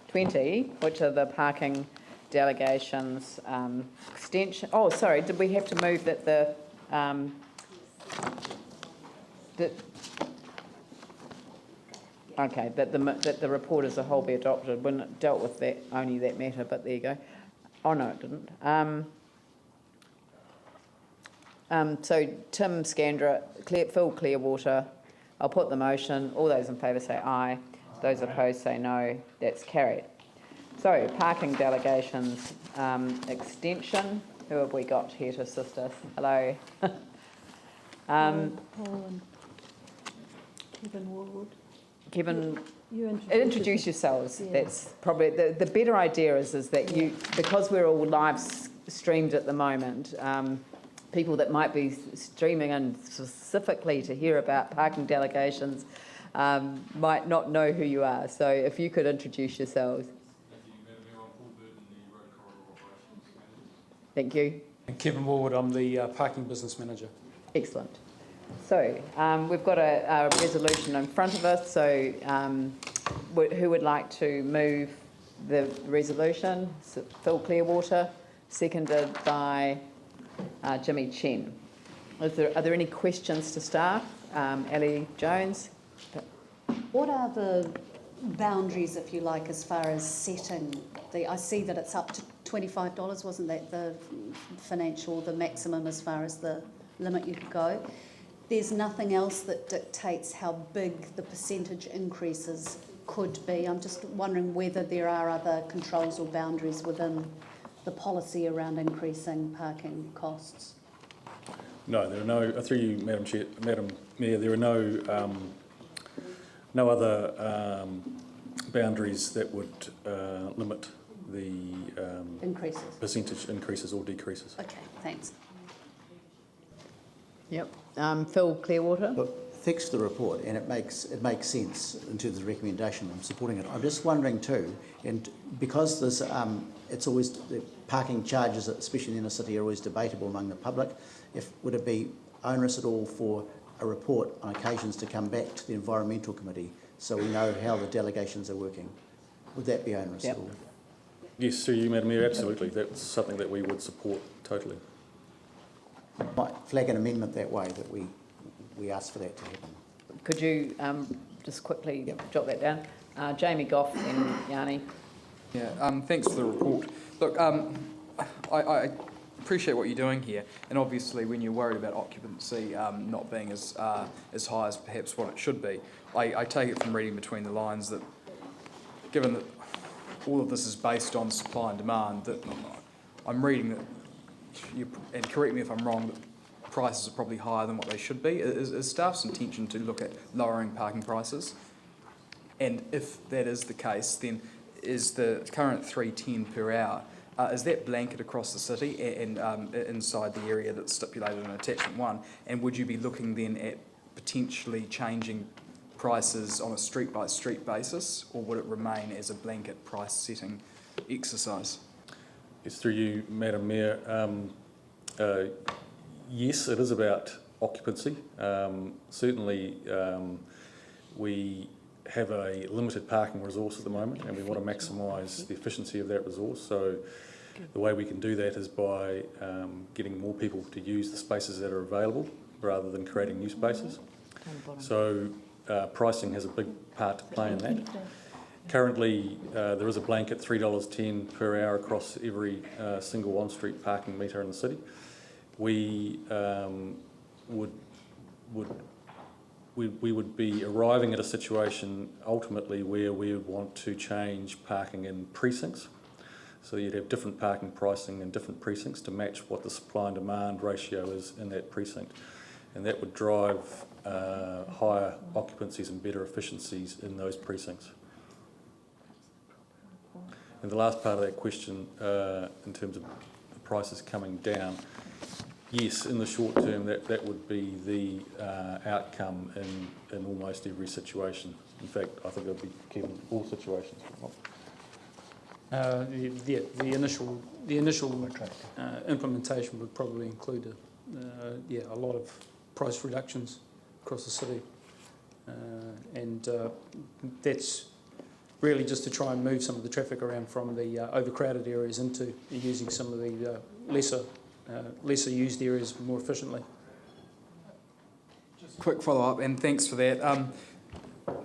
20, which are the parking delegations extension. Oh, sorry, did we have to move that that the report as a whole be adopted? When it dealt with that, only that matter, but there you go. Oh no, it didn't. So Tim Scandra, Phil Clearwater, I'll put the motion. All those in favour say aye. Those opposed say no. That's carried. So parking delegations extension. Who have we got here to assist us? Hello. Paul and Kevin Warwood. Kevin, you introduce yourselves. Yeah. That's probably the better idea is that you, because we're all live streamed at the moment, people that might be streaming in specifically to hear about parking delegations might not know who you are. So if you could introduce yourselves. Thank you. And Kevin Warwood, I'm the Parking Business Manager. Excellent. So we've got a resolution in front of us. So who would like to move the resolution? So Phil Clearwater, seconded by Jimmy Chen. Are there any questions to staff? Ellie Jones? What are the boundaries, if you like, as far as setting I see that it's up to $25, wasn't that the maximum as far as the limit you could go? There's nothing else that dictates how big the percentage increases could be. I'm just wondering whether there are other controls or boundaries within the policy around increasing parking costs. No, there are no. Through you, Madam Mayor, there are no other boundaries that would limit the increases, percentage increases or decreases. Okay, thanks. Yep. Phil Clearwater. Look, thanks for the report, and it makes sense in terms of the recommendation. I'm supporting it. I'm just wondering too, and because there's it's always the parking charges, especially in the inner city, are always debatable among the public. Would it be onerous at all for a report on occasions to come back to the Environmental Committee so we know how the delegations are working? Would that be onerous at all? Yes, through you, Madam Mayor, absolutely. That's something that we would support totally. Might flag an amendment that way, that we ask for that to happen. Could you just quickly jot that down? Jamie Goff and Yanni. Yeah, thanks for the report. Look, I appreciate what you're doing here, and obviously when you're worried about occupancy not being as high as perhaps what it should be, I take it from reading between the lines that given that all of this is based on supply and demand, that I'm reading that, and correct me if I'm wrong, that prices are probably higher than what they should be. Is staff's intention to look at lowering parking prices? And if that is the case, then is the current $3.10 per hour, is that blanket across the city and inside the area that's stipulated in attachment 1? And would you be looking then at potentially changing prices on a street-by-street basis, or would it remain as a blanket price-setting exercise? Yes, through you, Madam Mayor. Yes, it is about occupancy. Certainly, we have a limited parking resource at the moment, and we want to maximise the efficiency of that resource. So the way we can do that is by getting more people to use the spaces that are available rather than creating new spaces. So pricing has a big part to play in that. Currently, there is a blanket $3.10 per hour across every single on-street parking metre in the city. We would be arriving at a situation ultimately where we would want to change parking in precincts. So you'd have different parking pricing in different precincts to match what the supply and demand ratio is in that precinct. And that would drive higher occupancies and better efficiencies in those precincts. And the last part of that question, in terms of the prices coming down, yes, in the short term, that would be the outcome in almost every situation. In fact, I think it would be key in all situations. The initial implementation would probably include a lot of price reductions across the city, and that's really just to try and move some of the traffic around from the overcrowded areas into using some of the lesser used areas more efficiently. Quick follow-up, and thanks for that.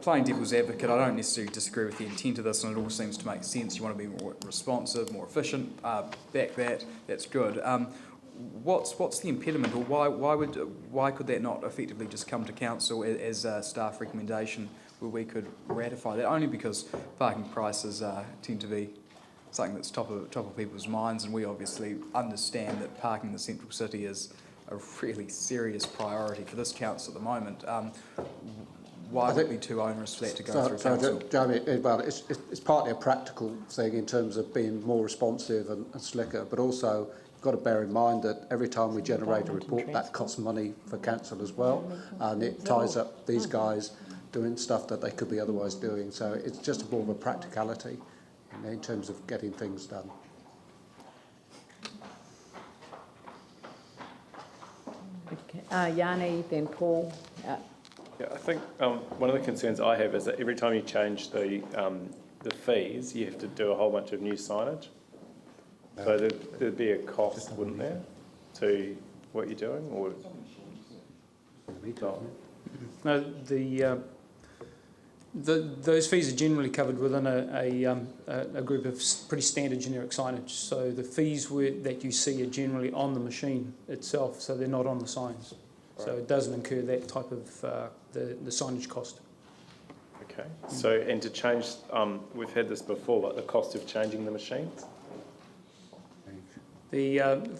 Playing devil's advocate, I don't necessarily disagree with the intent of this, and it all seems to make sense. You want to be more responsive, more efficient. Back that. That's good. What's the impediment, or why could that not effectively just come to council as a staff recommendation where we could ratify that? Only because parking prices tend to be something that's top of people's minds, and we obviously understand that parking in the central city is a really serious priority for this council at the moment. Why would it be too onerous for that to go through council? Jamie, well, it's partly a practical thing in terms of being more responsive and slicker, but also you've got to bear in mind that every time we generate a report, that costs money for council as well, and it ties up these guys doing stuff that they could be otherwise doing. So it's just more of a practicality in terms of getting things done. Okay. Yanni, then Paul. Yeah, I think one of the concerns I have is that every time you change the fees, you have to do a whole bunch of new signage. So there'd be a cost, wouldn't there, to what you're doing, or No, those fees are generally covered within a group of pretty standard generic signage. So the fees that you see are generally on the machine itself, so they're not on the signs. Right. So it doesn't incur that type of the signage cost. Okay. So, and to change, we've had this before, like the cost of changing the machines.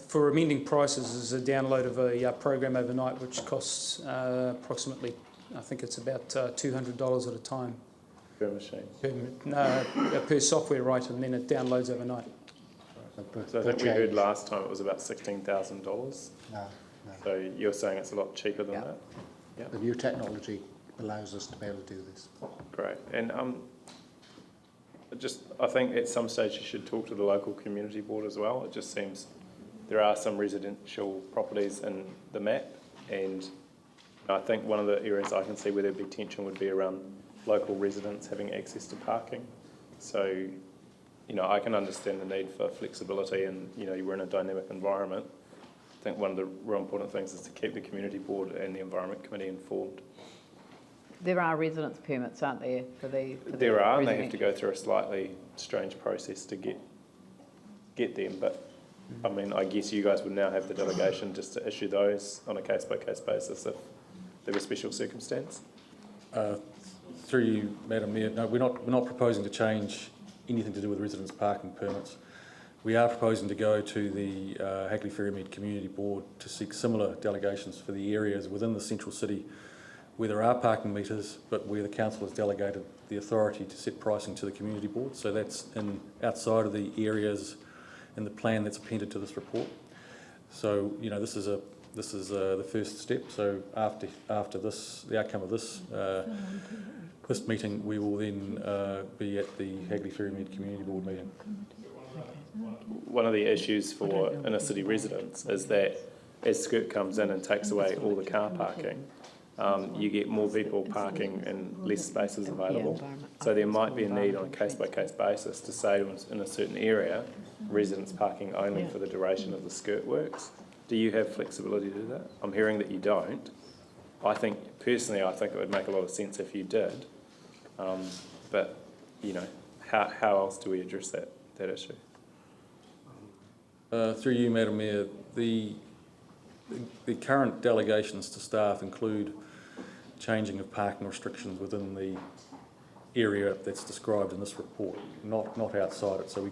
For amending prices is a download of a program overnight, which costs approximately, I think it's about $200 at a time. Per machine? Per software, right, and then it downloads overnight. So I think we heard last time it was about $16,000. No. So you're saying it's a lot cheaper than that? Yeah. The new technology allows us to be able to do this. Great. And I think at some stage you should talk to the local community board as well. It just seems there are some residential properties in the map, and I think one of the areas I can see where there'd be tension would be around local residents having access to parking. So, I can understand the need for flexibility, and, we're in a dynamic environment. I think one of the real important things is to keep the community board and the environment committee informed. There are residence permits, aren't there, for the There are, and they have to go through a slightly strange process to get them. But I mean, I guess you guys would now have the delegation just to issue those on a case-by-case basis if there were special circumstance. Through you, Madam Mayor, no, we're not proposing to change anything to do with residence parking permits. We are proposing to go to the Hagley Ferrymead Community Board to seek similar delegations for the areas within the central city where there are parking meters, but where the council has delegated the authority to set pricing to the community board. So that's outside of the areas in the plan that's appended to this report. So this is the first step. So after this, the outcome of this meeting, we will then be at the Hagley Ferrymead Community Board meeting. One of the issues for inner city residents is that as Skirt comes in and takes away all the car parking, you get more people parking and less spaces available. So there might be a need on a case-by-case basis to say in a certain area, residents parking only for the duration of the skirt works. Do you have flexibility to do that? I'm hearing that you don't. I think it would make a lot of sense if you did. But, how else do we address that issue? Through you, Madam Mayor, the current delegations to staff include changing of parking restrictions within the area that's described in this report, not outside it. So we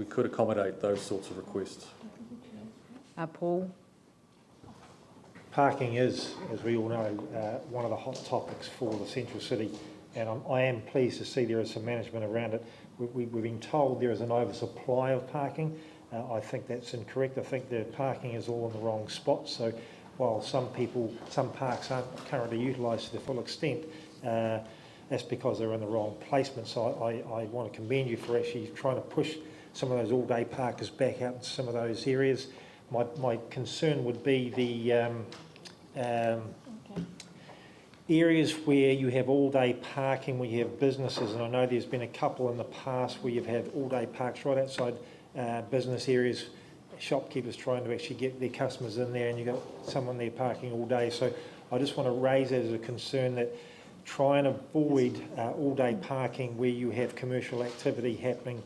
could accommodate those sorts of requests. Paul? Parking is, as we all know, one of the hot topics for the central city, and I am pleased to see there is some management around it. We've been told there is an oversupply of parking. I think that's incorrect. I think the parking is all in the wrong spots. So while some parks aren't currently utilised to the full extent, that's because they're in the wrong placement. So I want to commend you for actually trying to push some of those all-day parkers back out into some of those areas. My concern would be areas where you have all-day parking, where you have businesses, and I know there's been a couple in the past where you've had all-day parks right outside business areas, shopkeepers trying to actually get their customers in there, and you've got someone there parking all day. So I just want to raise that as a concern, that try and avoid all-day parking where you have commercial activity happening,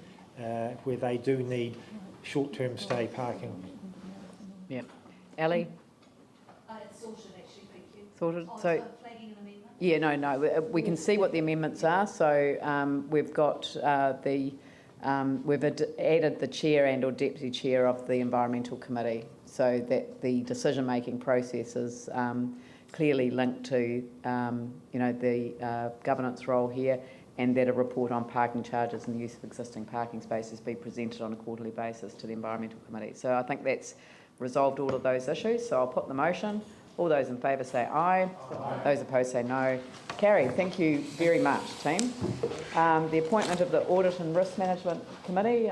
where they do need short-term stay parking. Yeah. Ali? It's sorted actually, thank you. Sorted? Oh, So, flagging an amendment? yeah, no, we can see what the amendments are. So we've got we've added the chair and or deputy chair of the Environmental Committee, so that the decision-making process is clearly linked to, the governance role here, and that a report on parking charges and the use of existing parking spaces be presented on a quarterly basis to the Environmental Committee. So I think that's resolved all of those issues. So I'll put the motion. All those in favour say aye. Those opposed say no. Carried. Thank you very much, team. The appointment of the Audit and Risk Management Committee.